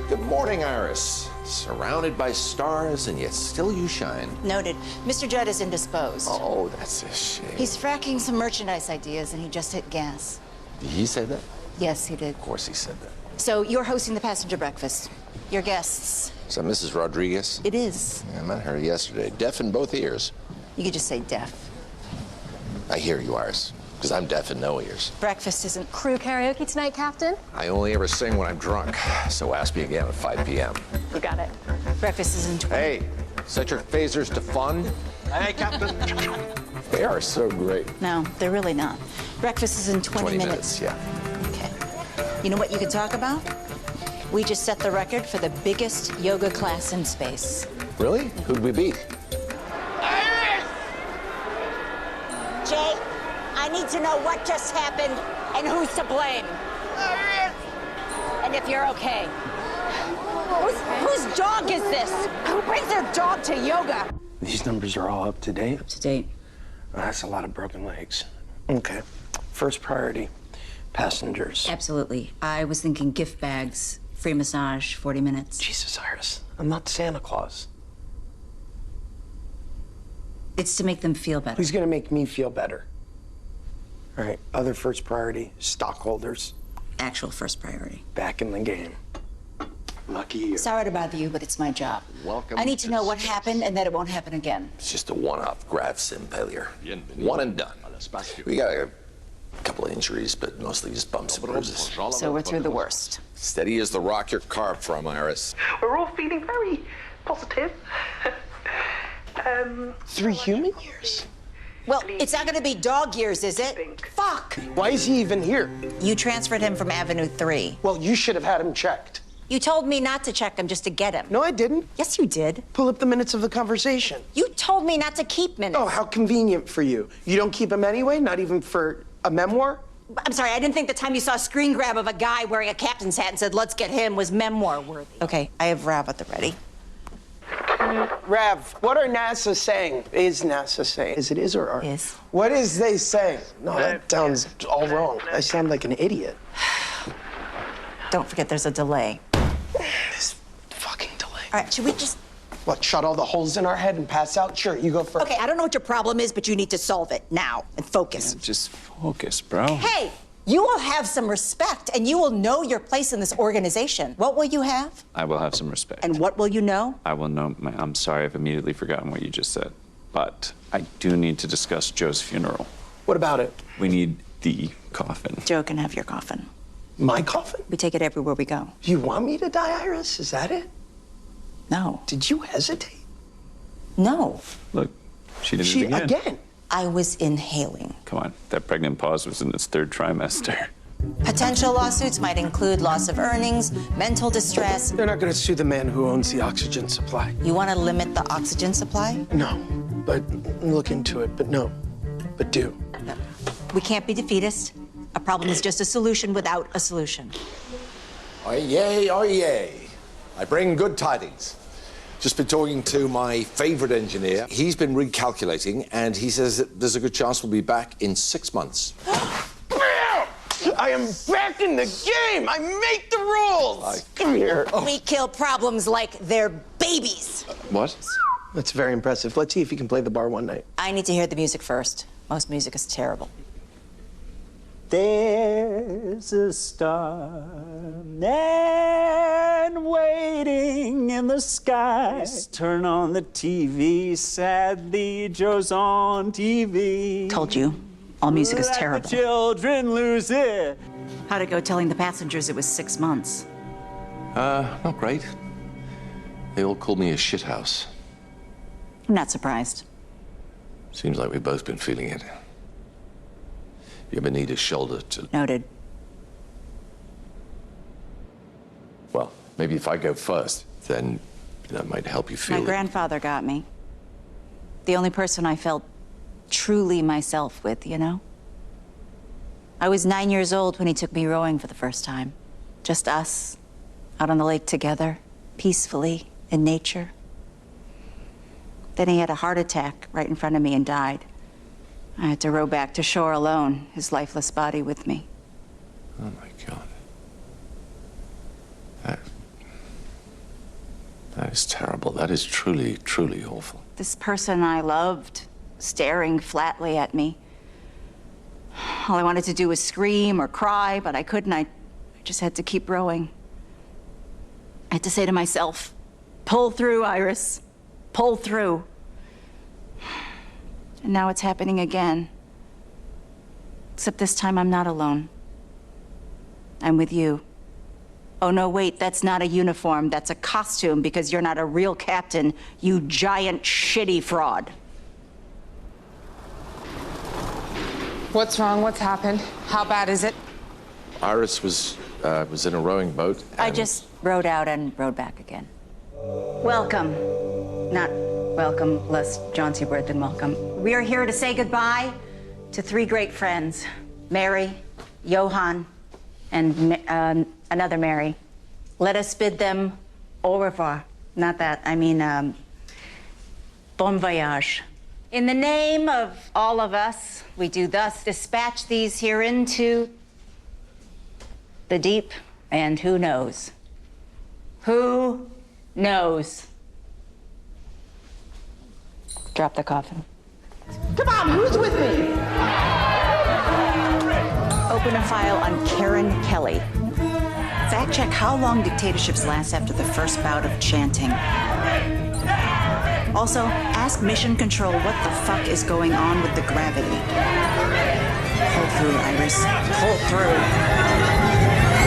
Good morning, Iris. Surrounded by stars, and yet still you shine. Noted. Mr. Judd is indisposed. Oh, that's a shame. He's fracking some merchandise ideas, and he just hit gas. Did he say that? Yes, he did. Of course he said that. So you're hosting the passenger breakfast. Your guests. Is that Mrs. Rodriguez? It is. Yeah, I met her yesterday. Deaf in both ears. You could just say deaf. I hear you, Iris, because I'm deaf in no ears. Breakfast isn't... Crew karaoke tonight, Captain? I only ever sing when I'm drunk, so ask me again at 5 p.m. You got it. Breakfast isn't... Hey, set your phasers to fun. Hey, Captain. They are so great. No, they're really not. Breakfast is in 20 minutes, yeah. Okay. You know what you could talk about? We just set the record for the biggest yoga class in space. Really? Who'd we beat? Jay, I need to know what just happened and who's to blame. And if you're okay. Whose dog is this? Who brings their dog to yoga? These numbers are all up to date. Up to date. That's a lot of broken legs. Okay. First priority, passengers. Absolutely. I was thinking gift bags, free massage, 40 minutes. Jesus, Iris, I'm not Santa Claus. It's to make them feel better. Who's gonna make me feel better? All right, other first priority, stockholders. Actual first priority. Back in the game. Lucky you. Sorry to bother you, but it's my job. Welcome I need to know what space. happened and that it won't happen again. It's just a one-off grav sim failure. One and done. We got a couple of injuries, but mostly just bumps and bruises. So we're through the worst. Steady as the rock you're carved from, Iris. We're all feeling very positive. 3 human years? Well, it's not gonna be dog years, is it? Fuck! Why is he even here? You transferred him from Avenue 3. Well, you should have had him checked. You told me not to check him, just to get him. No, I didn't. Yes, you did. Pull up the minutes of the conversation. You told me not to keep minutes. Oh, how convenient for you. You don't keep them anyway, not even for a memoir? I'm sorry, I didn't think the time you saw a screen grab of a guy wearing a captain's hat and said, let's get him, was memoir worthy. Okay, I have Rav at the ready. Rav, what are NASA saying? Is NASA saying? Is it is or are? Is. What is they saying? No, that sounds all wrong. I sound like an idiot. Don't forget there's a delay. This fucking delay. All right, should we just... What, shut all the holes in our head and pass out? Sure, you go first. Okay, I don't know what your problem is, but you need to solve it now and focus. Just focus, bro. Hey, you will have some respect and you will know your place in this organization. What will you have? I will have some respect. And what will you know? I will know. I'm sorry, I've immediately forgotten what you just said. But I do need to discuss Joe's funeral. What about it? We need the coffin. Joe can have your coffin. My coffin? We take it everywhere we go. You want me to die, Iris? Is that it? No. Did you hesitate? No. Look, she did it again? I was inhaling. Come on, that pregnant pause was in its 3rd trimester. Potential lawsuits might include loss of earnings, mental distress. They're not going to sue the man who owns the oxygen supply. You want to limit the oxygen supply? No, but look into it. But no, but do. No. We can't be defeatist. A problem is just a solution without a solution. Oye, oye. I bring good tidings. Just been talking to my favorite engineer. He's been recalculating, and he says that there's a good chance we'll be back in 6 months. Bam! I am back in the game. I make the rules. Come here. Oh. We kill problems like they're babies. What? That's very impressive. Let's see if you can play the bar one night. I need to hear the music first. Most music is terrible. There's a storm and waiting in the skies. Turn on the TV, sadly, Joe's on TV. Told you, all music is Let terrible. the children lose it. How'd it go telling the passengers it was 6 months? Not great. They all call me a shithouse. I'm not surprised. Seems like we've both been feeling it. You ever need a shoulder to... Noted. Well, maybe if I go first, then that might help you feel My it. grandfather got me. The only person I felt truly myself with, you know? I was 9 years old when he took me rowing for the first time. Just us, out on the lake together, peacefully, in nature. Then he had a heart attack right in front of me and died. I had to row back to shore alone, his lifeless body with me. Oh, my God. That is terrible. That is truly, truly awful. This person I loved staring flatly at me. All I wanted to do was scream or cry, but I couldn't. I just had to keep rowing. I had to say to myself, pull through, Iris. Pull through. And now it's happening again. Except this time I'm not alone. I'm with you. Oh, no, wait, that's not a uniform. That's a costume because you're not a real captain, you giant shitty fraud. What's wrong? What's happened? How bad is it? Iris was in a rowing boat. I just rowed out and rowed back again. Welcome. Not welcome, less jaunty word than welcome. We are here to say goodbye to three great friends, Mary, Johan, and another Mary. Let us bid them au revoir. Not that, I mean, bon voyage. In the name of all of us, we do thus dispatch these here into the deep, and who knows? Who knows? Drop the coffin. Come on, who's with me? Open a file on Karen Kelly. Fact check how long dictatorships last after the first bout of chanting. Also, ask Mission Control what the fuck is going on with the gravity. Pull through, Iris. Pull through.